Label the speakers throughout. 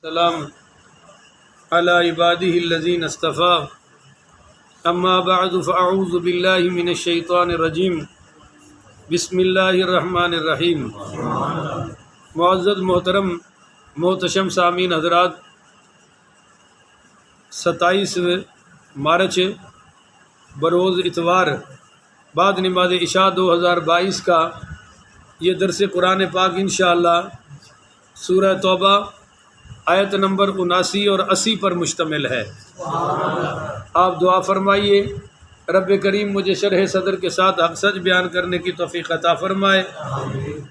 Speaker 1: السلام على عباده الذين اصطفى اما بعد فاعوذ بالله من الشیطان الرجیم بسم اللہ الرحمن الرحیم۔ معزز محترم محتشم سامعین حضرات، 27 مارچ بروز اتوار بعد نماز عشاء 2022 کا یہ درس قرآن پاک انشاءاللہ سورہ توبہ آیت نمبر 79 اور 80 پر مشتمل ہے۔ آپ دعا فرمائیے رب کریم مجھے شرح صدر کے ساتھ حق سچ بیان کرنے کی توفیق عطا فرمائے،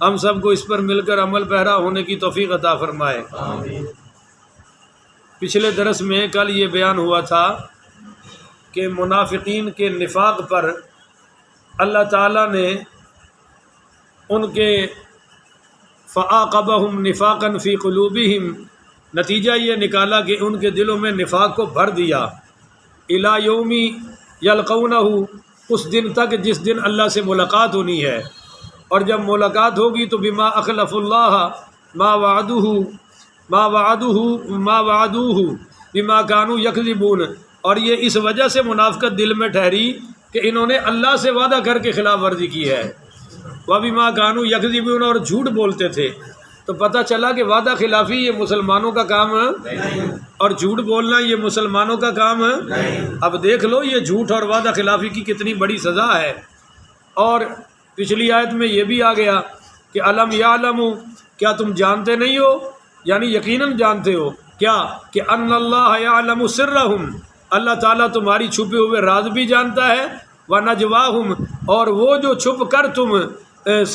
Speaker 1: ہم سب کو اس پر مل کر عمل پیرا ہونے کی توفیق عطا فرمائے۔ پچھلے درس میں کل یہ بیان ہوا تھا کہ منافقین کے نفاق پر اللہ تعالیٰ نے ان کے فَعَاقَبَهُمْ نِفَاقًا فِي قُلُوبِهِمْ نتیجہ یہ نکالا کہ ان کے دلوں میں نفاق کو بھر دیا، اِلَى يَوْمِ يَلْقَوْنَهُ اس دن تک جس دن اللہ سے ملاقات ہونی ہے، اور جب ملاقات ہوگی تو بِمَا أَخْلَفُ اللَّهَ مَا وَعَدُوهُ بِمَا كَانُوا يَكْذِبُونَ، اور یہ اس وجہ سے منافقت دل میں ٹھہری کہ انہوں نے اللہ سے وعدہ کر کے خلاف ورزی کی ہے، وَبِمَا كَانُوا يَكْذِبُونَ اور جھوٹ بولتے تھے۔ تو پتہ چلا کہ وعدہ خلافی یہ مسلمانوں کا کام ہے اور جھوٹ بولنا یہ مسلمانوں کا کام ہے۔ اب دیکھ لو یہ جھوٹ اور وعدہ خلافی کی کتنی بڑی سزا ہے۔ اور پچھلی آیت میں یہ بھی آ گیا کہ الم یعلموا کیا تم جانتے نہیں ہو، یعنی یقیناً جانتے ہو کیا کہ ان اللہ یعلم سرہم اللہ تعالیٰ تمہاری چھپے ہوئے راز بھی جانتا ہے، ونجواہم اور وہ جو چھپ کر تم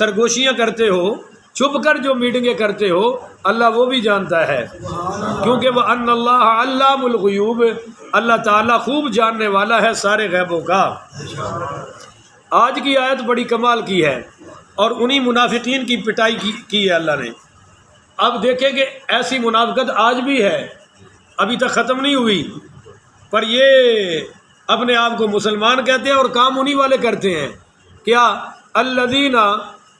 Speaker 1: سرگوشیاں کرتے ہو، چھپ کر جو میٹنگیں کرتے ہو، اللہ وہ بھی جانتا ہے، کیونکہ وہ ان اللہ علام الغیوب اللہ تعالیٰ خوب جاننے والا ہے سارے غیبوں کا۔ آج کی آیت بڑی کمال کی ہے اور انہی منافقین کی پٹائی کی ہے اللہ نے۔ اب دیکھیں کہ ایسی منافقت آج بھی ہے، ابھی تک ختم نہیں ہوئی، پر یہ اپنے آپ کو مسلمان کہتے ہیں اور کام انہی والے کرتے ہیں۔ کیا؟ الذین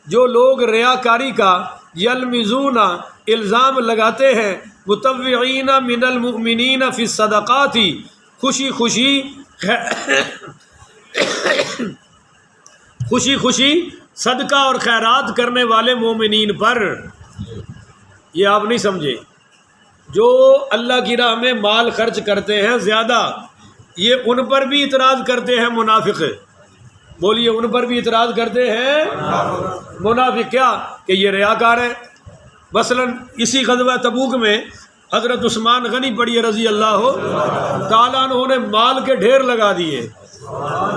Speaker 1: جو لوگ ریاکاری کا یلمزون الزام لگاتے ہیں متطوعین من المؤمنین فی الصدقات خوشی خوشی صدقہ اور خیرات کرنے والے مومنین پر۔ یہ آپ نہیں سمجھے، جو اللہ کی راہ میں مال خرچ کرتے ہیں زیادہ، یہ ان پر بھی اعتراض کرتے ہیں منافق۔ بولیے، ان پر بھی اعتراض کرتے ہیں منافق، کیا کہ یہ ریاکار ہیں۔ مثلا اسی غزوہ تبوک میں حضرت عثمان غنی پڑھیے رضی اللہ تعالیٰ عنہ نے مال کے ڈھیر لگا دیے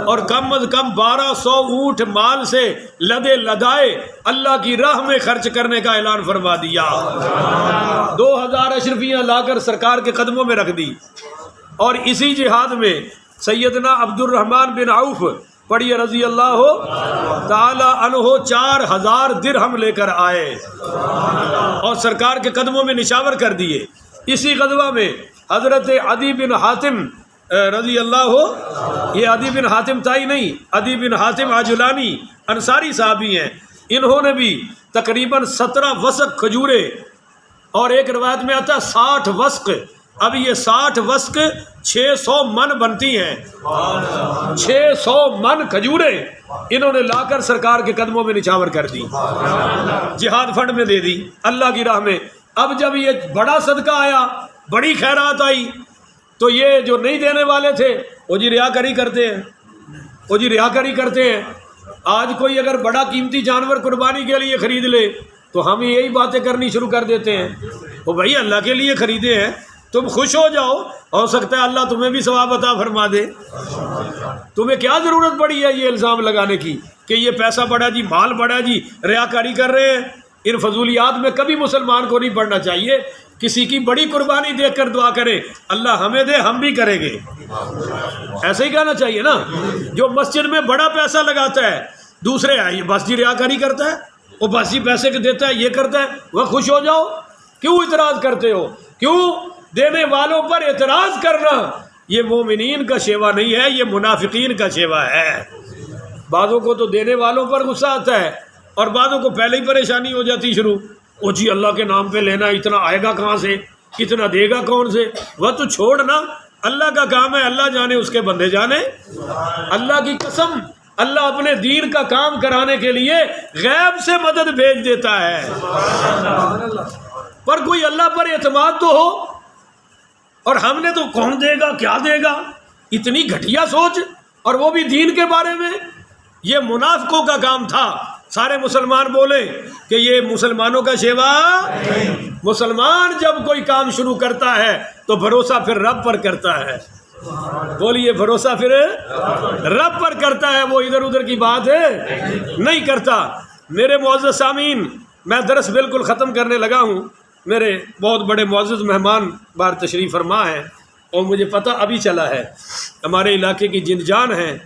Speaker 1: اور کم از کم 1200 اونٹ مال سے لدے لدائے اللہ کی راہ میں خرچ کرنے کا اعلان فرما دیا، 2000 اشرفیاں لا کر سرکار کے قدموں میں رکھ دی۔ اور اسی جہاد میں سیدنا عبد الرحمن بن عوف پڑھیے رضی اللہ تعالی عنہ 4000 درہم لے کر آئے اور سرکار کے قدموں میں نشاور کر دیے۔ اسی غزوہ میں حضرت عدی بن حاتم رضی اللہ، یہ عدی بن حاتم تائی نہیں، عدی بن حاتم عجلانی انصاری صحابی ہیں، انہوں نے بھی تقریباً 17 وسق کھجورے، اور ایک روایت میں آتا ہے 60 وسق، اب یہ 60 وسق 600 من بنتی ہیں، 600 من کھجوریں انہوں نے لا کر سرکار کے قدموں میں نچھاور کر دی، جہاد فنڈ میں دے دی اللہ کی راہ میں۔ اب جب یہ بڑا صدقہ آیا، بڑی خیرات آئی، تو یہ جو نہیں دینے والے تھے وہ جی ریاکاری کرتے ہیں، آج کوئی اگر بڑا قیمتی جانور قربانی کے لیے خرید لے تو ہم یہی باتیں کرنی شروع کر دیتے ہیں، وہ بھائی اللہ کے لیے خریدے ہیں، تم خوش ہو جاؤ، ہو سکتا ہے اللہ تمہیں بھی ثواب عطا فرما دے۔ تمہیں کیا ضرورت پڑی ہے یہ الزام لگانے کی کہ یہ پیسہ بڑا جی، مال بڑا جی، ریاکاری کر رہے ہیں؟ ان فضولیات میں کبھی مسلمان کو نہیں پڑنا چاہیے۔ کسی کی بڑی قربانی دیکھ کر دعا کرے اللہ ہمیں دے، ہم بھی کریں گے، ایسے ہی کہنا چاہیے نا۔ جو مسجد میں بڑا پیسہ لگاتا ہے، دوسرے یہ بس جی ریاکاری کرتا ہے، وہ بس جی پیسے کے دیتا ہے، یہ کرتا ہے، وہ خوش ہو جاؤ، کیوں اعتراض کرتے ہو؟ کیوں دینے والوں پر اعتراض کرنا یہ مومنین کا شیوا نہیں ہے، یہ منافقین کا شیوا ہے۔ بعضوں کو تو دینے والوں پر غصہ آتا ہے اور بعضوں کو پہلے ہی پریشانی ہو جاتی شروع، او جی اللہ کے نام پہ لینا اتنا آئے گا کہاں سے، اتنا دے گا کون سے؟ وہ تو چھوڑ نا، اللہ کا کام ہے، اللہ جانے اس کے بندے جانے۔ اللہ کی قسم، اللہ اپنے دین کا کام کرانے کے لیے غیب سے مدد بھیج دیتا ہے، پر کوئی اللہ پر اعتماد تو ہو۔ اور ہم نے تو کون دے گا، کیا دے گا، اتنی گھٹیا سوچ، اور وہ بھی دین کے بارے میں۔ یہ منافقوں کا کام تھا۔ سارے مسلمان بولے کہ یہ مسلمانوں کا شیوا۔ مسلمان جب کوئی کام شروع کرتا ہے تو بھروسہ پھر رب پر کرتا ہے۔ بولیے، بھروسہ پھر رب پر کرتا ہے، وہ ادھر ادھر کی بات ہے نہیں کرتا۔ میرے معزز سامعین، میں درس بالکل ختم کرنے لگا ہوں۔ میرے بہت بڑے معزز مہمان بار تشریف فرما ہیں، اور مجھے پتہ ابھی چلا ہے ہمارے علاقے کی جن جان ہیں،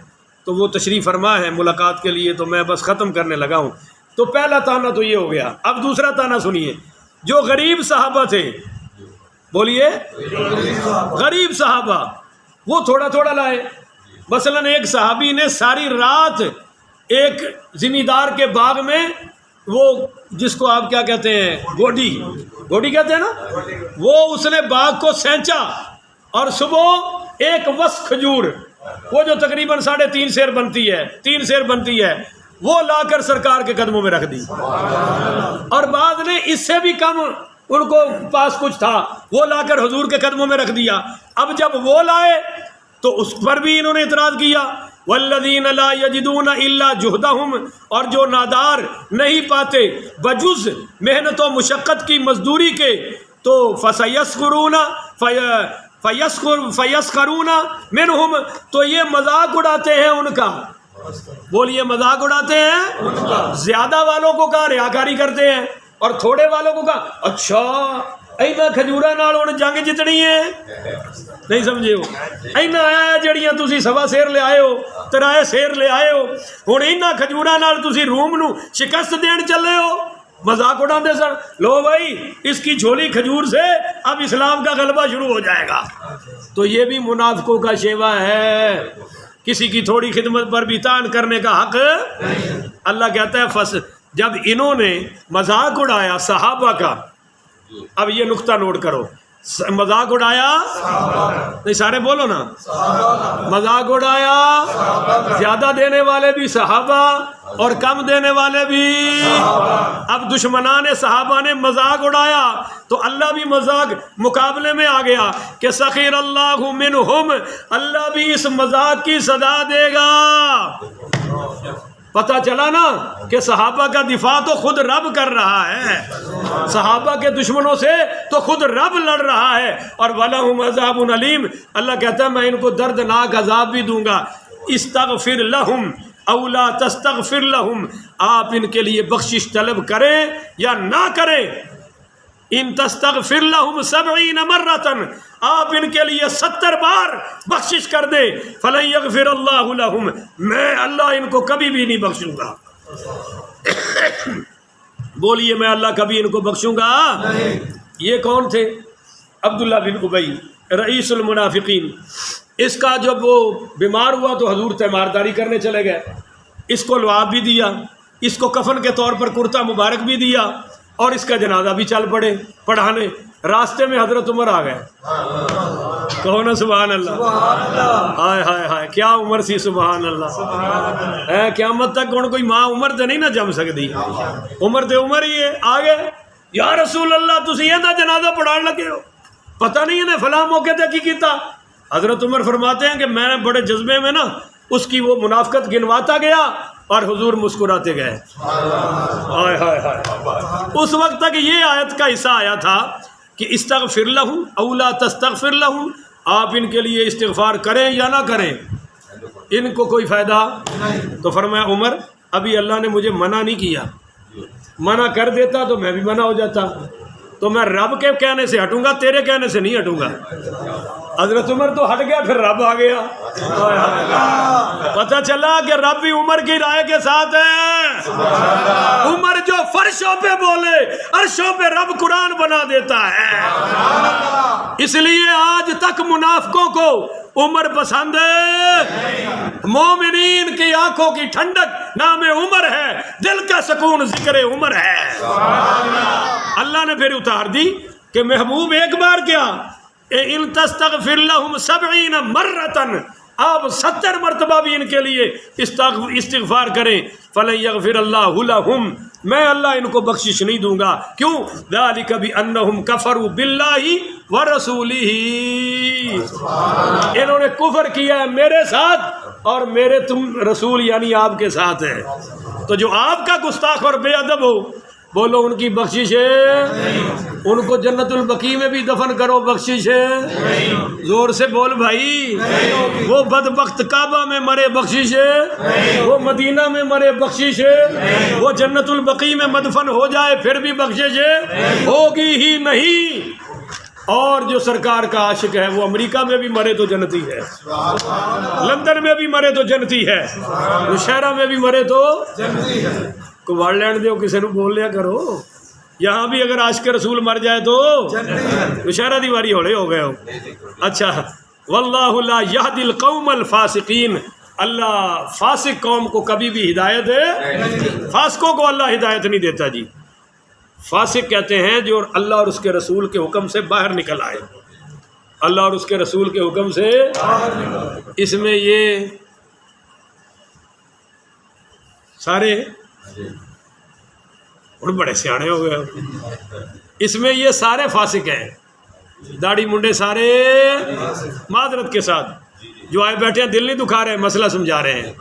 Speaker 1: تو وہ تشریف فرما ہے ملاقات کے لیے، تو میں بس ختم کرنے لگا ہوں۔ تو پہلا تانا تو یہ ہو گیا، اب دوسرا تانا سنیے۔ جو غریب صحابہ تھے، بولیے، غریب صحابہ، وہ تھوڑا تھوڑا لائے۔ مثلاً ایک صحابی نے ساری رات ایک زمیندار کے باغ میں، وہ جس کو آپ کیا کہتے ہیں، گوڈی کہتے ہیں نا، وہ اس نے باغ کو سینچا، اور صبح ایک وسق کھجور، وہ جو تقریباً 3.5 سیر بنتی ہے، 3 سیر بنتی ہے، وہ لا کر سرکار کے قدموں میں رکھ دی۔ اور بعد نے اس سے بھی کم ان کو پاس کچھ تھا، وہ لا کر حضور کے قدموں میں رکھ دیا۔ اب جب وہ لائے تو اس پر بھی انہوں نے اعتراض کیا، والذین لا یجدون الا جہدہم، اور جو نادار نہیں پاتے بجز محنت و مشقت کی مزدوری کے، تو فیسخرون منہم، تو یہ مذاق اڑاتے ہیں ان کا۔ بولیے، مذاق اڑاتے ہیں۔ زیادہ والوں کو کہا ریاکاری کرتے ہیں، اور تھوڑے والوں کو کہا اچھا اینا کھجورا نال ہن جنگ جتنی ہے، نہیں سمجھے ہو، اینا آیا جڑیاں تسی 1.25 سیر لے آئے ہو، 3 سیر لے آئے ہو، ہن اینا کھجورا نال تسی روم نو شکست دین چلے ہو۔ مذاق اڑاتے سر، لو بھائی اس کی جھولی کھجور سے اب اسلام کا غلبہ شروع ہو جائے گا۔ تو یہ بھی منافقوں کا شیوا ہے، کسی کی تھوڑی خدمت پر بھی تان کرنے کا حق۔ اللہ کہتا ہے جب انہوں نے مذاق اڑایا صحابہ کا، اب یہ نقطہ نوٹ کرو، مذاق اڑایا، نہیں سارے بولو نا، مذاق اڑایا، زیادہ دینے والے بھی صحابہ اور کم دینے والے بھی۔ اب دشمنان صحابہ نے مذاق اڑایا تو اللہ بھی مذاق مقابلے میں آ گیا کہ سخر اللہ منہم، اللہ بھی اس مذاق کی سزا دے گا۔ پتہ چلا نا کہ صحابہ کا دفاع تو خود رب کر رہا ہے، صحابہ کے دشمنوں سے تو خود رب لڑ رہا ہے۔ اور وَلَهُمْ عَذَابٌ عَلِيمٌ، اللہ کہتا ہے میں ان کو دردناک عذاب بھی دوں گا۔ استغفر لہم او لا تستغفر لہم، آپ ان کے لیے بخشش طلب کریں یا نہ کریں، ان تستغفر لہم 70 مرتن، آپ ان کے لیے 70 بار بخشش کر دے، فلن یغفر اللہ لہم، میں اللہ ان کو کبھی بھی نہیں بخشوں گا۔ بولیے، میں اللہ کبھی ان کو بخشوں گا؟ یہ کون تھے؟ عبداللہ بن ابی، رئیس المنافقین۔ اس کا جب وہ بیمار ہوا تو حضور تیمارداری کرنے چلے گئے، اس کو لعاب بھی دیا، اس کو کفن کے طور پر کرتا مبارک بھی دیا، اور اس کا جنازہ بھی چل پڑے پڑھانے۔ راستے میں حضرت عمر آ گئے، کہو نا سبحان اللہ، ہائے ہائے ہائے کیا عمر سی، سبحان اللہ۔ قیامت تک ہن کوئی ماں عمر تے نہیں نہ جم سکتی، عمر تے عمر ہی ہے۔ آ گئے، یا رسول اللہ تسی یہ جنازہ پڑھان لگے ہو، پتہ نہیں انہیں فلاں موقع تے کی کیتا۔ حضرت عمر فرماتے ہیں کہ میں بڑے جذبے میں نا اس کی وہ منافقت گنواتا گیا، اور حضور مسکراتے گئے۔ ہائے ہائے ہائے، اس وقت تک یہ آیت کا حصہ آیا تھا کہ استغفر لہم او لا تستغفر لہم، آپ ان کے لیے استغفار کریں یا نہ کریں، ان کو کوئی فائدہ۔ تو فرمایا عمر ابھی اللہ نے مجھے منع نہیں کیا، منع کر دیتا تو میں بھی منع ہو جاتا، تو میں رب کے کہنے سے ہٹوں گا، تیرے کہنے سے نہیں ہٹوں گا۔ حضرت عمر تو ہٹ گیا، پھر رب آ گیا۔ پتہ چلا کہ رب بھی عمر کی رائے کے ساتھ ہے۔ عمر جو فرشوں پہ بولے عرشوں پہ رب قرآن بنا دیتا ہے۔ اس لیے آج تک منافقوں کو عمر پسند ہے، مومنین کی آنکھوں کی ٹھنڈک نام عمر ہے، دل کا سکون ذکر عمر ہے۔ اللہ نے پھر اتار دی کہ محبوب ایک بار کیا ان تستغفر لهم 70 مرتن، آپ 70 مرتبہ بھی ان کے لیے استغفار کریں، فلن یغفر اللہ لهم، میں اللہ ان کو بخشش نہیں دوں گا. کیوں؟ ذالک بانہم کفروا باللہ ورسولہ، انہوں نے کفر کیا ہے میرے ساتھ اور میرے تم رسول یعنی آپ کے ساتھ ہے. تو جو آپ کا گستاخ اور بے ادب ہو، بولو ان کی بخشش ہے، ان کو جنت البقیع میں بھی دفن کرو، بخشش ہے. زور سے بول بھائی. وہ بدبخت کعبہ میں مرے، بخشش ہے. وہ مدینہ میں مرے، بخشش ہے. وہ جنت البقیع میں مدفن ہو جائے پھر بھی بخشش ہے، ہوگی ہی نہیں. اور جو سرکار کا عاشق ہے وہ امریکہ میں بھی مرے تو جنتی ہے، لندن میں بھی مرے تو جنتی ہے، نوشہرہ میں بھی مرے تو جنتی ہے. کو وڑ لین دیو، کسی نے بول لیا کرو. یہاں بھی اگر عاشق رسول مر جائے تو نوشہرہ دیواری ہوڑے ہو گئے ہو. اچھا، واللہ لا یہدی القوم الفاسقین، اللہ فاسق قوم کو کبھی بھی ہدایت ہے، فاسقوں کو اللہ ہدایت نہیں دیتا جی. فاسق کہتے ہیں جو اللہ اور اس کے رسول کے حکم سے باہر نکل آئے، اللہ اور اس کے رسول کے حکم سے. اس میں یہ سارے اور بڑے سیانے ہو گئے، اس میں یہ سارے فاسق ہیں، داڑھی منڈے سارے معذرت کے ساتھ جو آئے بیٹھے ہیں، دل نہیں دکھا رہے ہیں، مسئلہ سمجھا رہے ہیں.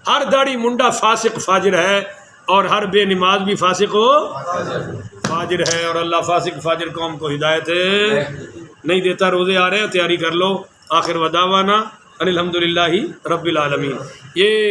Speaker 1: ہر داڑھی منڈا فاسق فاجر ہے، اور ہر بے نماز بھی فاسق ہو فاجر ہے، اور اللہ فاسق فاجر قوم کو ہدایت نہیں دیتا. روزے آ رہے ہیں، تیاری کر لو. آخر ودعوانا ان الحمدللہ رب العالمین. یہ